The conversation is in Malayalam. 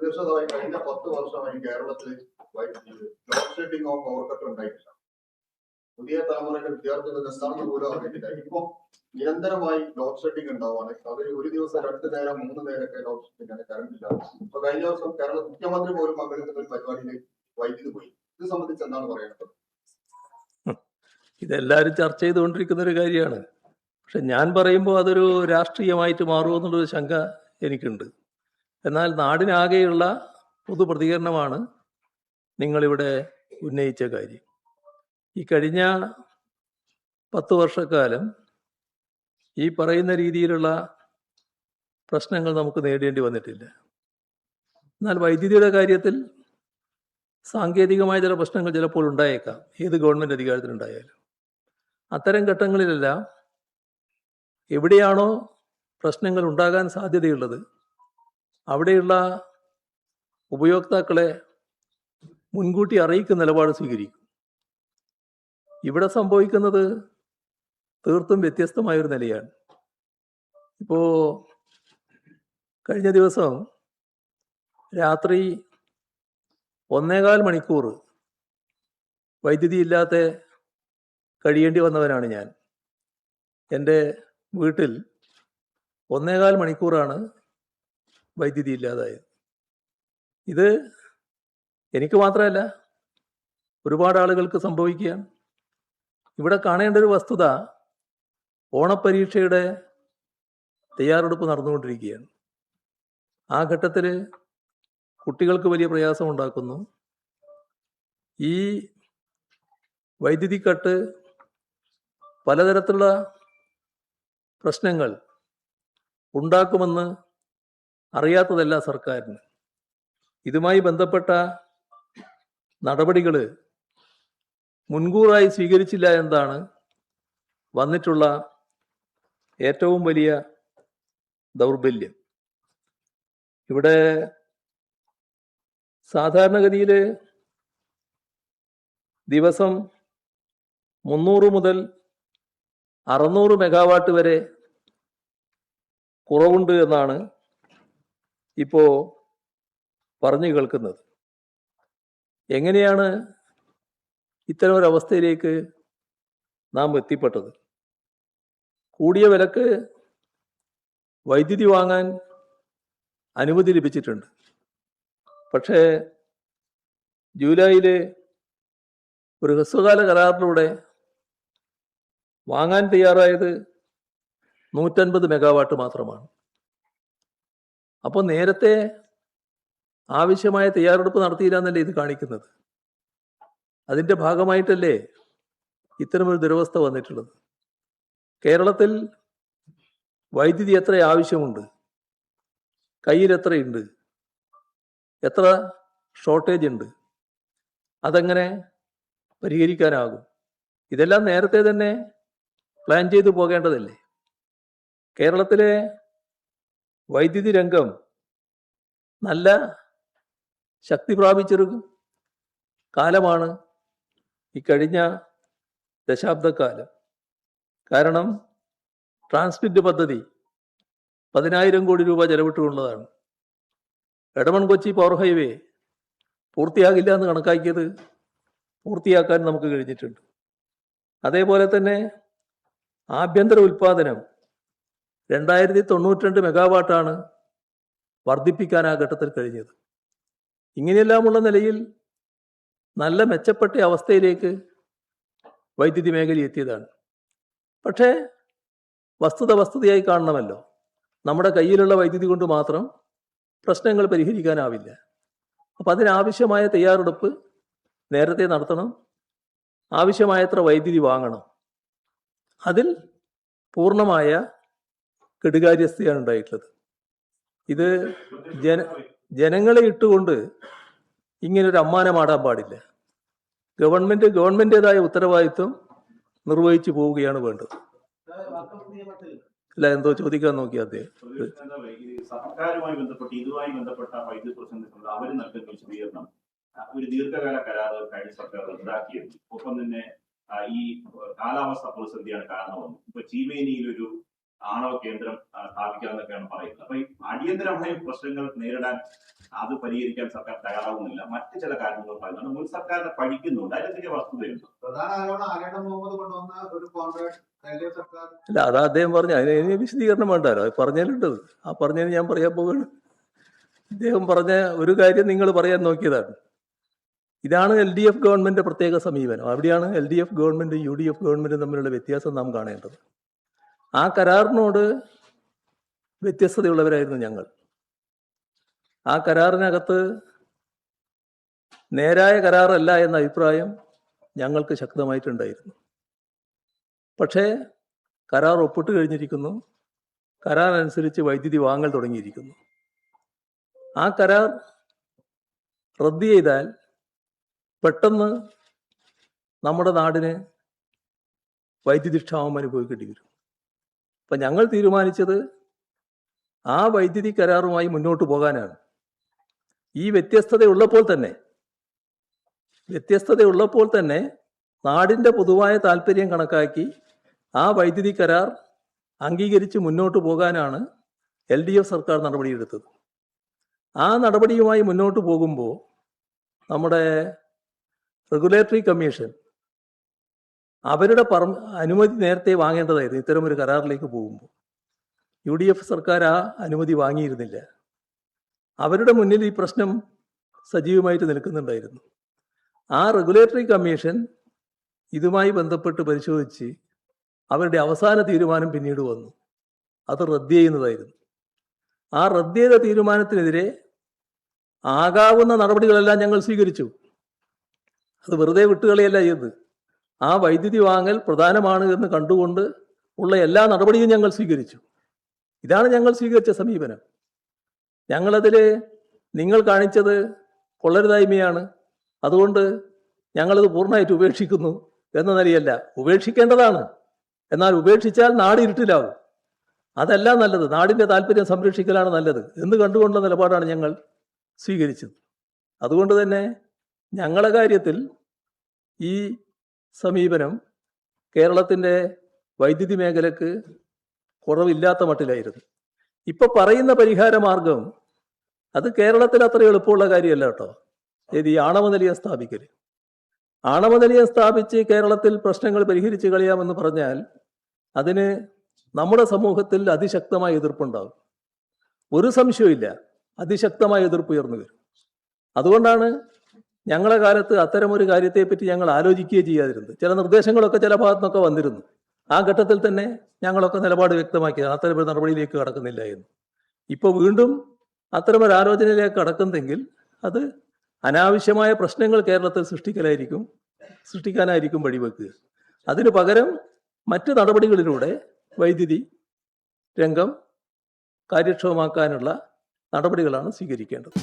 തീർച്ചയായും കഴിഞ്ഞ 10 വർഷമായി കേരളത്തിൽ load shedding of power cut ഉണ്ടായിട്ടില്ല. പുതിയ തലമുറയുടെ വിദ്യാർത്ഥികൾ എന്താണെന്ന് പോലും അറിഞ്ഞിട്ടില്ല. ഇപ്പൊ നിരന്തരമായി ലോഡ് ഷെഡിംഗ് ഉണ്ടാവുകയാണ്. അത് ഒരു ദിവസം 2 നേരം 3 നേരമൊക്കെ ലോഡ് ഷെഡിംഗ് ആണ്, കറണ്ട് ഇല്ല. ഇപ്പൊ കഴിഞ്ഞ ദിവസം കേരള മുഖ്യമന്ത്രി പോലും പങ്കെടുക്കുന്ന ഒരു പരിപാടിയിൽ വൈദ്യുതി പോയി. ഇത് സംബന്ധിച്ച് എന്താണ് പറയുന്നത്? ഇതെല്ലാവരും ചർച്ച ചെയ്തുകൊണ്ടിരിക്കുന്ന ഒരു കാര്യമാണ്. പക്ഷെ ഞാൻ പറയുമ്പോൾ അതൊരു രാഷ്ട്രീയമായിട്ട് മാറുമെന്നുള്ളൊരു ശങ്ക എനിക്കുണ്ട്. എന്നാൽ നാടിനാകെയുള്ള പൊതു പ്രതികരണമാണ് നിങ്ങളിവിടെ ഉന്നയിച്ച കാര്യം. ഈ കഴിഞ്ഞ 10 വർഷക്കാലം ഈ പറയുന്ന രീതിയിലുള്ള പ്രശ്നങ്ങൾ നമുക്ക് നേരിടേണ്ടി വന്നിട്ടില്ല. എന്നാൽ വൈദ്യുതിയുടെ കാര്യത്തിൽ സാങ്കേതികമായ ചില പ്രശ്നങ്ങൾ ചിലപ്പോൾ ഉണ്ടായേക്കാം, ഏത് ഗവൺമെൻറ് അധികാരത്തിലുണ്ടായാലും. അത്തരം ഘട്ടങ്ങളിലെല്ലാം എവിടെയാണോ പ്രശ്നങ്ങൾ ഉണ്ടാകാൻ സാധ്യതയുള്ളത് അവിടെയുള്ള ഉപയോക്താക്കളെ മുൻകൂട്ടി അറിയിക്കുന്ന നിലപാട് സ്വീകരിക്കും. ഇവിടെ സംഭവിക്കുന്നത് തീർത്തും വ്യത്യസ്തമായൊരു നിലയാണ്. ഇപ്പോൾ കഴിഞ്ഞ ദിവസം രാത്രി 1.25 മണിക്കൂർ വൈദ്യുതി ഇല്ലാതെ കഴിയേണ്ടി വന്നവനാണ് ഞാൻ. എൻ്റെ വീട്ടിൽ 1.25 മണിക്കൂറാണ് വൈദ്യുതി ഇല്ലാതായത്. ഇത് എനിക്ക് മാത്രമല്ല, ഒരുപാട് ആളുകൾക്ക് സംഭവിക്കുകയാണ്. ഇവിടെ കാണേണ്ട ഒരു വസ്തുത, ഓണപ്പരീക്ഷയുടെ തയ്യാറെടുപ്പ് നടന്നുകൊണ്ടിരിക്കുകയാണ്. ആ ഘട്ടത്തിൽ കുട്ടികൾക്ക് വലിയ പ്രയാസം ഉണ്ടാക്കുന്നു. ഈ വൈദ്യുതി കട്ട് പലതരത്തിലുള്ള പ്രശ്നങ്ങൾ ഉണ്ടാക്കുമെന്ന് അറിയാത്തതല്ല സർക്കാരിന്. ഇതുമായി ബന്ധപ്പെട്ട നടപടികൾ മുൻകൂറായി സ്വീകരിച്ചില്ല എന്നതാണ് വന്നിട്ടുള്ള ഏറ്റവും വലിയ ദൗർബല്യം. ഇവിടെ സാധാരണഗതിയിൽ ദിവസം 300 മുതൽ 600 മെഗാവാട്ട് വരെ കുറവുണ്ട് എന്നാണ് ഇപ്പോൾ പറഞ്ഞു കേൾക്കുന്നത്. എങ്ങനെയാണ് ഇത്തരം ഒരു അവസ്ഥയിലേക്ക് നാം എത്തിപ്പെട്ടത്? കൂടിയ വിലക്ക് വൈദ്യുതി വാങ്ങാൻ അനുമതി ലഭിച്ചിട്ടുണ്ട്. പക്ഷേ ജൂലൈയിൽ ഒരു ഹ്രസ്വകാല കരാറിലൂടെ വാങ്ങാൻ തയ്യാറായത് 150 മെഗാവാട്ട് മാത്രമാണ്. അപ്പോൾ നേരത്തെ ആവശ്യമായ തയ്യാറെടുപ്പ് നടത്തിയില്ല എന്നല്ലേ ഇത് കാണിക്കുന്നത്? അതിൻ്റെ ഭാഗമായിട്ടല്ലേ ഇത്തരമൊരു ദുരവസ്ഥ വന്നിട്ടുള്ളത്? കേരളത്തിൽ വൈദ്യുതി എത്ര ആവശ്യമുണ്ട്, കയ്യിൽ എത്രയുണ്ട്, എത്ര ഷോർട്ടേജ് ഉണ്ട്, അതെങ്ങനെ പരിഹരിക്കാനാകും? ഇതെല്ലാം നേരത്തെ തന്നെ പ്ലാൻ ചെയ്തു പോകേണ്ടതല്ലേ? കേരളത്തിലെ വൈദ്യുതി രംഗം നല്ല ശക്തി പ്രാപിച്ചൊരു കാലമാണ് ഈ കഴിഞ്ഞ ദശാബ്ദക്കാലം. കാരണം ട്രാൻസ്മിറ്റ് പദ്ധതി 10,000 കോടി രൂപ ചെലവിട്ടുകൊണ്ടതാണ്. എടമൺ കൊച്ചി പവർ ഹൈവേ പൂർത്തിയാകില്ല എന്ന് കണക്കാക്കിയത് പൂർത്തിയാക്കാൻ നമുക്ക് കഴിഞ്ഞിട്ടുണ്ട്. അതേപോലെ തന്നെ ആഭ്യന്തര ഉൽപാദനം 2092 മെഗാവാട്ടാണ് വർദ്ധിപ്പിക്കാൻ ആ ഘട്ടത്തിൽ കഴിഞ്ഞത്. ഇങ്ങനെയെല്ലാമുള്ള നിലയിൽ നല്ല മെച്ചപ്പെട്ട അവസ്ഥയിലേക്ക് വൈദ്യുതി മേഖല എത്തിയതാണ്. പക്ഷേ വസ്തുതയായി കാണണമല്ലോ. നമ്മുടെ കയ്യിലുള്ള വൈദ്യുതി കൊണ്ട് മാത്രം പ്രശ്നങ്ങൾ പരിഹരിക്കാനാവില്ല. അപ്പം അതിനാവശ്യമായ തയ്യാറെടുപ്പ് നേരത്തെ നടത്തണം. ആവശ്യമായത്ര വൈദ്യുതി വാങ്ങണം. അതിൽ പൂർണ്ണമായ കെടുകാര്യസ്ഥയാണ് ഉണ്ടായിട്ടുള്ളത്. ഇത് ജനങ്ങളെ ഇട്ടുകൊണ്ട് ഇങ്ങനൊരു അമ്മാനമാടാൻ പാടില്ല. ഗവൺമെന്റേതായ ഉത്തരവാദിത്വം നിർവഹിച്ചു പോവുകയാണ് വേണ്ടത്. അല്ല, എന്തോ ചോദിക്കാൻ നോക്കി അദ്ദേഹം. സർക്കാരുമായി ബന്ധപ്പെട്ട് ഇതുമായി ബന്ധപ്പെട്ട വൈദ്യുതി പ്രശ്നങ്ങൾ അവർ നൽകുന്ന വിശദീകരണം ഒരു ദീർഘകാല കരാറുകൾ കഴിഞ്ഞ സർക്കാർ റദ്ദാക്കിയിരുന്നു. ഒപ്പം തന്നെ ഈ കാലാവസ്ഥ പ്രതിസന്ധിയാണ് കാരണമെന്നും ഇപ്പൊ ചീമേനിയിൽ ഒരു ആണവ കേന്ദ്രം സ്ഥാപിക്കാമെന്നൊക്കെയാണ് പറയുന്നത്. അപ്പൊ ഈ അടിയന്തരമായ പ്രശ്നങ്ങൾ നേരിടാൻ അത് പരിഹരിക്കാൻ സർക്കാർ തയ്യാറാവുന്നില്ല. മറ്റു ചില കാര്യങ്ങൾ പറയുന്നത് മുൻ സർക്കാരിനെ പഠിക്കുന്നുണ്ട്. അതിലെന്തൊക്കെ വസ്തുതയുണ്ട്? പ്രധാന ആരോപണം ആര്യാടൻ മുഹമ്മദ് കൊണ്ടുവന്ന ഒരു കോൺട്രാക്ട് എൽഡിഎഫ് സർക്കാർ. അല്ല, അത് അദ്ദേഹം പറഞ്ഞു. അതിന് വിശദീകരണം വേണ്ടല്ലോ. അത് പറഞ്ഞാലുണ്ടത്. ആ പറഞ്ഞതിന് ഞാൻ പറയാൻ പോവുകയാണ്. അദ്ദേഹം പറഞ്ഞ ഒരു കാര്യം നിങ്ങൾ പറയാൻ നോക്കിയതാണ്. ഇതാണ് LDF ഗവൺമെന്റ് പ്രത്യേക സമീപനം. അവിടെയാണ് LDF ഗവൺമെന്റും UDF ഗവൺമെന്റും തമ്മിലുള്ള വ്യത്യാസം നാം കാണേണ്ടത്. ആ കരാറിനോട് വ്യത്യസ്തതയുള്ളവരായിരുന്നു ഞങ്ങൾ. ആ കരാറിനകത്ത് നേരായ കരാറല്ല എന്ന അഭിപ്രായം ഞങ്ങൾക്ക് ശക്തമായിട്ടുണ്ടായിരുന്നു. പക്ഷേ കരാർ ഒപ്പിട്ട് കഴിഞ്ഞിരിക്കുന്നു. കരാർ അനുസരിച്ച് വൈദ്യുതി വാങ്ങൽ തുടങ്ങിയിരിക്കുന്നു. ആ കരാർ റദ്ദ് ചെയ്താൽ പെട്ടെന്ന് നമ്മുടെ നാടിന് വൈദ്യുതി ക്ഷാമം അനുഭവിക്കേണ്ടി വരും. അപ്പം ഞങ്ങൾ തീരുമാനിച്ചത് ആ വൈദ്യുതി കരാറുമായി മുന്നോട്ട് പോകാനാണ്. ഈ വ്യത്യസ്തതയുള്ളപ്പോൾ തന്നെ നാടിൻ്റെ പൊതുവായ താല്പര്യം കണക്കാക്കി ആ വൈദ്യുതി കരാർ അംഗീകരിച്ച് മുന്നോട്ട് പോകാനാണ് LDF സർക്കാർ നടപടിയെടുത്തത്. ആ നടപടിയുമായി മുന്നോട്ട് പോകുമ്പോൾ നമ്മുടെ റെഗുലേറ്ററി കമ്മീഷൻ അവരുടെ അനുമതി നേരത്തെ വാങ്ങേണ്ടതായിരുന്നു. ഇത്തരമൊരു കരാറിലേക്ക് പോകുമ്പോൾ UDF സർക്കാർ ആ അനുമതി വാങ്ങിയിരുന്നില്ല. അവരുടെ മുന്നിൽ ഈ പ്രശ്നം സജീവമായിട്ട് നിൽക്കുന്നുണ്ടായിരുന്നു. ആ റെഗുലേറ്ററി കമ്മീഷൻ ഇതുമായി ബന്ധപ്പെട്ട് പരിശോധിച്ച് അവരുടെ അവസാന തീരുമാനം പിന്നീട് വന്നു. അത് റദ്ദ് ചെയ്യുന്നതായിരുന്നു. ആ റദ്ദ് ചെയ്ത തീരുമാനത്തിനെതിരെ ആകാവുന്ന നടപടികളെല്ലാം ഞങ്ങൾ സ്വീകരിച്ചു. അത് വെറുതെ വിട്ടുകളയല്ല ചെയ്തത്. ആ വൈദ്യുതി വാങ്ങൽ പ്രധാനമാണ് എന്ന് കണ്ടുകൊണ്ട് ഉള്ള എല്ലാ നടപടിയും ഞങ്ങൾ സ്വീകരിച്ചു. ഇതാണ് ഞങ്ങൾ സ്വീകരിച്ച സമീപനം. ഞങ്ങളതിൽ നിങ്ങൾ കാണിച്ചത് കൊള്ളരുതായ്മയാണ്, അതുകൊണ്ട് ഞങ്ങളത് പൂർണ്ണമായിട്ട് ഉപേക്ഷിക്കുന്നു എന്ന നിലയല്ല. ഉപേക്ഷിക്കേണ്ടതാണ്. എന്നാൽ ഉപേക്ഷിച്ചാൽ നാട് ഇരുട്ടിലാവും. അതല്ല നല്ലത്. നാടിൻ്റെ താല്പര്യം സംരക്ഷിക്കലാണ് നല്ലത് എന്ന് കണ്ടുകൊണ്ടുള്ള നിലപാടാണ് ഞങ്ങൾ സ്വീകരിച്ചത്. അതുകൊണ്ട് തന്നെ ഞങ്ങളുടെ കാര്യത്തിൽ ഈ സമീപനം കേരളത്തിൻ്റെ വൈദ്യുതി മേഖലക്ക് കുറവില്ലാത്ത മട്ടിലായിരുന്നു. ഇപ്പൊ പറയുന്ന പരിഹാര മാർഗം അത് കേരളത്തിൽ അത്ര എളുപ്പമുള്ള കാര്യമല്ല കേട്ടോ. ഏത് ഈ ആണവ നിലയം സ്ഥാപിക്കൽ. ആണവ നിലയം സ്ഥാപിച്ച് കേരളത്തിൽ പ്രശ്നങ്ങൾ പരിഹരിച്ച് കളയാമെന്ന് പറഞ്ഞാൽ അതിന് നമ്മുടെ സമൂഹത്തിൽ അതിശക്തമായ എതിർപ്പുണ്ടാകും. ഒരു സംശയവുമില്ല, അതിശക്തമായ എതിർപ്പ് ഉയർന്നു വരും. അതുകൊണ്ടാണ് ഞങ്ങളുടെ കാലത്ത് അത്തരമൊരു കാര്യത്തെപ്പറ്റി ഞങ്ങൾ ആലോചിക്കുകയും ചെയ്യാതിരുന്നത്. ചില നിർദ്ദേശങ്ങളൊക്കെ ചില ഭാഗത്തു നിന്നൊക്കെ വന്നിരുന്നു. ആ ഘട്ടത്തിൽ തന്നെ ഞങ്ങളൊക്കെ നിലപാട് വ്യക്തമാക്കിയത് അത്തരമൊരു നടപടിയിലേക്ക് കടക്കുന്നില്ല എന്ന്. ഇപ്പോൾ വീണ്ടും അത്തരമൊരു ആലോചനയിലേക്ക് കടക്കുന്നെങ്കിൽ അത് അനാവശ്യമായ പ്രശ്നങ്ങൾ കേരളത്തിൽ സൃഷ്ടിക്കാനായിരിക്കും വഴിവെക്കുക. അതിനു പകരം മറ്റ് നടപടികളിലൂടെ വൈദ്യുതി രംഗം കാര്യക്ഷമമാക്കാനുള്ള നടപടികളാണ് സ്വീകരിക്കേണ്ടത്.